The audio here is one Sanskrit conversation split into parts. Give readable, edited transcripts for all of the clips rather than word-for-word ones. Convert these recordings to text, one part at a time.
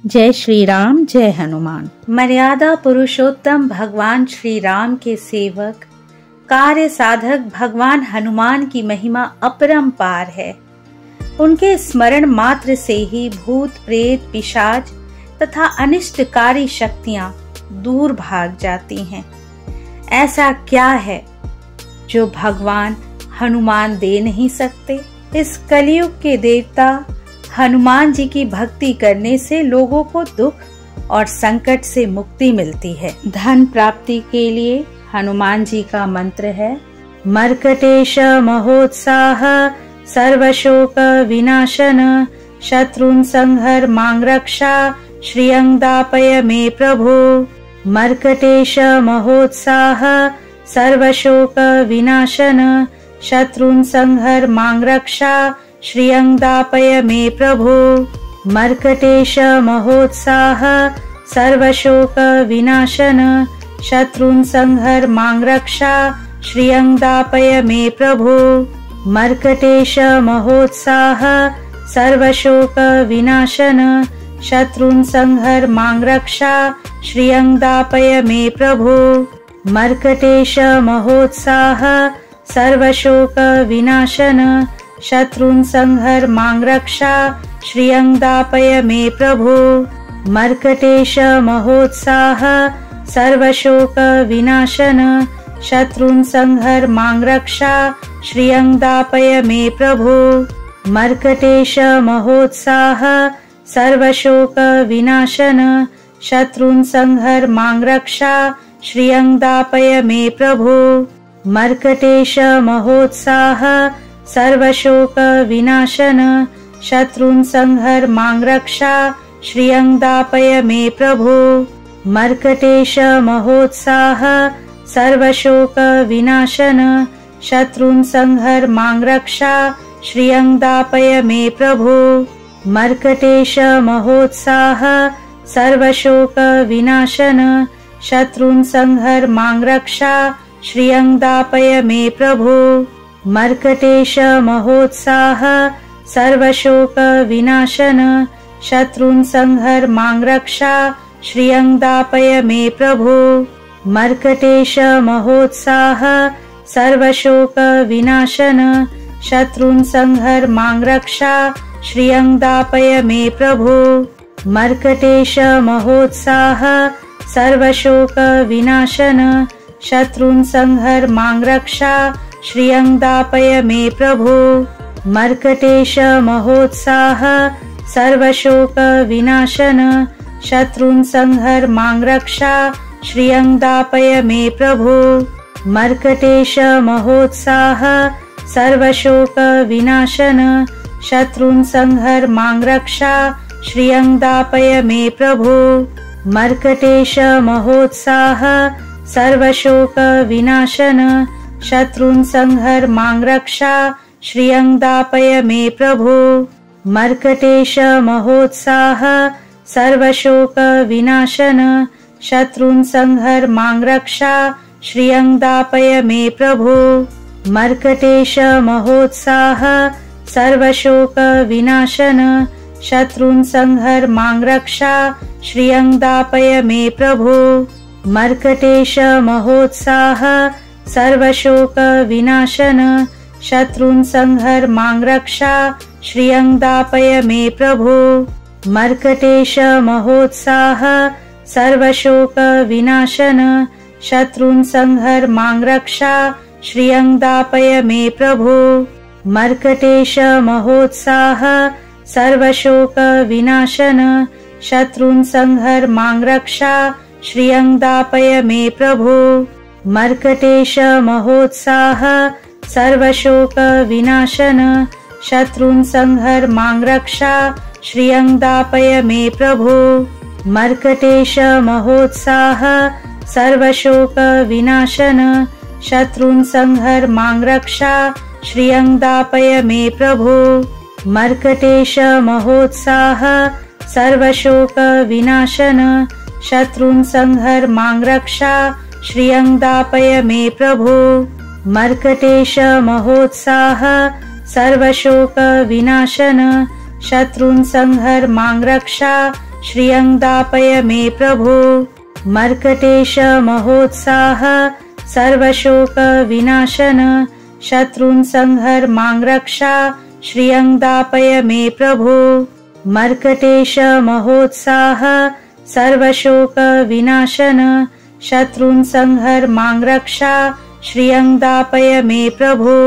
जय श्री राम, जय हनुमान। मर्यादा पुरुषोत्तम भगवान श्री राम के सेवक कार्य साधक भगवान हनुमान की महिमा अपरंपार है। उनके स्मरण मात्र से ही भूत प्रेत पिशाच तथा अनिष्टकारी शक्तियां दूर भाग जाती हैं। ऐसा क्या है जो भगवान हनुमान दे नहीं सकते? इस कलयुग के देवता हनुमान जी की भक्ति करने से लोगों को दुख और संकट से मुक्ति मिलती है। धन प्राप्ति के लिए हनुमान जी का मंत्र है मर्कटेश महोत्साह सर्वशोक विनाशन शत्रुन संहर मांग रक्षा श्रियं दापय मे प्रभो। मर्कटेश महोत्साह सर्वशोक विनाशन शत्रुन संहर मांग रक्षा श्रियं दापय मे प्रभो। मर्कटेश महोत्साह सर्वशोक विनाशन शत्रुन संहर मांग रक्षा श्रियं दापय मे प्रभो। मर्कटेश महोत्साह सर्वशोक विनाशन शत्रुन संहर मांग रक्षा श्रियं दापय मे प्रभो। मर्कटेश महोत्साह सर्वशोक विनाशन शत्रुन संहर मांग रक्षा श्रियं दापय मे प्रभो। मर्कटेश महोत्साह सर्वशोक विनाशन शत्रुन संहर मांग रक्षा श्रियं दापय मे प्रभो। मर्कटेश महोत्साह सर्वशोक विनाशन शत्रुन संहर मांग रक्षा श्रियं दापय मे प्रभो। मर्कटेश महोत्साह सर्वशोक विनाशन शत्रुन संहर मांग रक्षा श्रियं दापय मे प्रभो। मर्कटेश महोत्साह सर्वशोक विनाशन शत्रुन संहर मांग रक्षा श्रियं दापय मे प्रभो। मर्कटेश महोत्साह सर्वशोक विनाशन शत्रुन संहर मांग रक्षा श्रियं दापय मे प्रभो। मर्कटेश महोत्साह सर्वशोक विनाशन शत्रुन संहर मांग रक्षा श्रियं दापय मे प्रभो। मर्कटेश महोत्साह सर्वशोक विनाशन शत्रुन संहर मांग रक्षा श्रियं दापय मे प्रभो। मर्कटेश महोत्साह सर्वशोक विनाशन शत्रुन संहर मांग रक्षा श्रियं दापय मे प्रभो। मर्कटेश महोत्साह सर्वशोक विनाशन शत्रुन संहर मांग रक्षा श्रियं दापय मे प्रभो। मर्कटेश महोत्साह सर्वशोक विनाशन शत्रुन संहर मांग रक्षा श्रियं दापय मे प्रभो। मर्कटेश महोत्साह सर्वशोक विनाशन शत्रुन संहर मांग रक्षा श्रियं दापय मे प्रभो। मर्कटेश महोत्साह सर्वशोक विनाशन शत्रुन संहर मांग रक्षा श्रियं दापय मे प्रभो। मर्कटेश महोत्साह सर्वशोक विनाशन शत्रुन संहर मांग रक्षा श्रियं दापय मे प्रभो। मर्कटेश महोत्साह सर्वशोक विनाशन शत्रुन संहर मांग रक्षा श्रियं दापय मे प्रभो। मर्कटेश महोत्साह सर्वशोक विनाशन शत्रुन संहर मांग रक्षा श्रियं दापय मे प्रभो। मर्कटेश महोत्साह सर्वशोक विनाशन शत्रुन संहर मांग रक्षा श्रियं दापय मे प्रभो। मर्कटेश महोत्साह सर्वशोक विनाशन शत्रुन संहर मांग रक्षा श्रियं दापय मे प्रभो। मर्कटेश महोत्साह सर्वशोक विनाशन शत्रुन संहर मांग रक्षा श्रियं दापय मे प्रभो। मर्कटेश महोत्साह सर्वशोक विनाशन शत्रुन संहर मांग रक्षा श्रियं दापय मे प्रभो। मर्कटेश महोत्साह सर्वशोक विनाशन शत्रुन संहर मांग रक्षा श्रियंदापय मे प्रभो। मर्कटेश महोत्साह सर्वशोक विनाशन शत्रुन् संहर मां रक्षा श्रियंदापय मे प्रभो। मर्कटेश महोत्साह सर्वशोक विनाशन शत्रुन् संहर मां रक्षा श्रियंदापय मे प्रभो।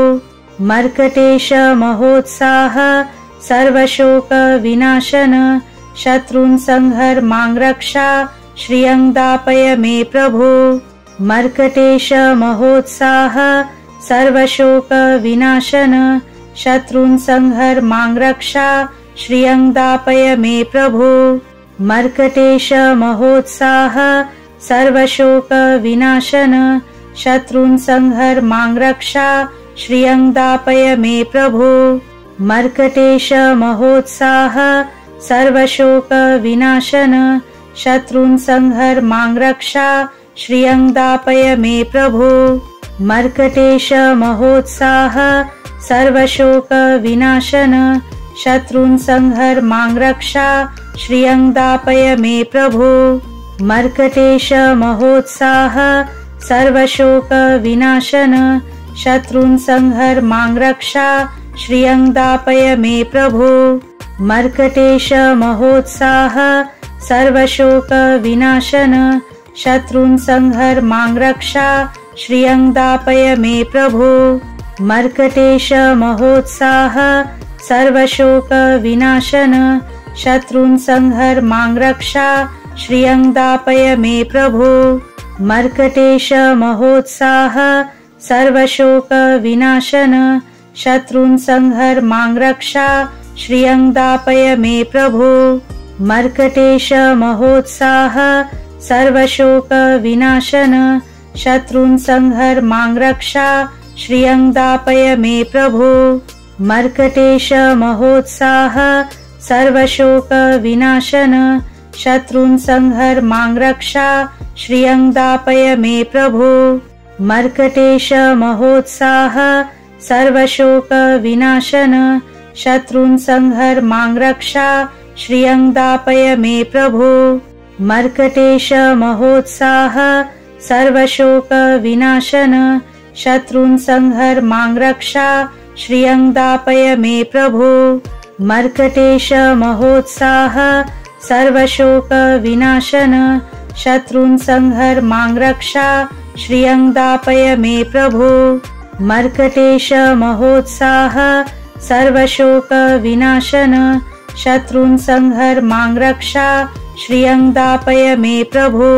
मर्कटेश महोत्साह सर्वशोक विनाशन शत्रुन् संहर मां रक्षा श्रियंदापय मे प्रभो। मर्कटेश महोत्साह सर्वशोक विनाशन शत्रुन् संहर मां रक्षा श्रियंदापय मे प्रभो। मर्कटेश महोत्साह सर्वशोक विनाशन शत्रुन् संहर मां रक्षा श्रियंदापय मे प्रभो। मर्कटेश महोत्साह सर्वशोक विनाशन शत्रुन् संहर मां रक्षा श्रियंदापय मे प्रभो। मर्कटेश महोत्साह सर्वशोक विनाशन शत्रुन् संहर मां रक्षा श्रियंदापय मे प्रभो। मर्कटेश महोत्साह सर्वशोक विनाशन शत्रुन् संहर मां रक्षा श्रियंदापय मे प्रभो। मर्कटेश महोत्साह सर्वशोक विनाशन शत्रुन् संहर मां रक्षा श्रियंदापय मे प्रभो। मर्कटेश महोत्साह सर्वशोक विनाशन शत्रुन् संहर मां रक्षा श्रियंदापय मे प्रभो। मर्कटेश महोत्साह सर्वशोक विनाशन शत्रुन् संहर मां रक्षा श्रियंदापय मे प्रभो। मर्कटेश महोत्साह सर्वशोक विनाशन शत्रुन् संहर मां रक्षा श्रियंदापय मे प्रभो। मर्कटेश महोत्साह सर्वशोक विनाशन शत्रुन् संहर मां रक्षा श्रियंदापय मे प्रभो। मर्कटेश महोत्साह सर्वशोक विनाशन शत्रुन् संहर मां रक्षा श्रियंदापय मे प्रभो। मर्कटेश महोत्साह सर्वशोक विनाशन शत्रुन् संहर मां रक्षा श्रियंदापय मे प्रभो। मर्कटेश महोत्साह सर्वशोक विनाशन शत्रुन् संहर मां रक्षा श्रियंदापय मे प्रभो। मर्कटेश महोत्साह सर्वशोक विनाशन शत्रुन् संहर मां रक्षा श्रियंदापय मे प्रभो।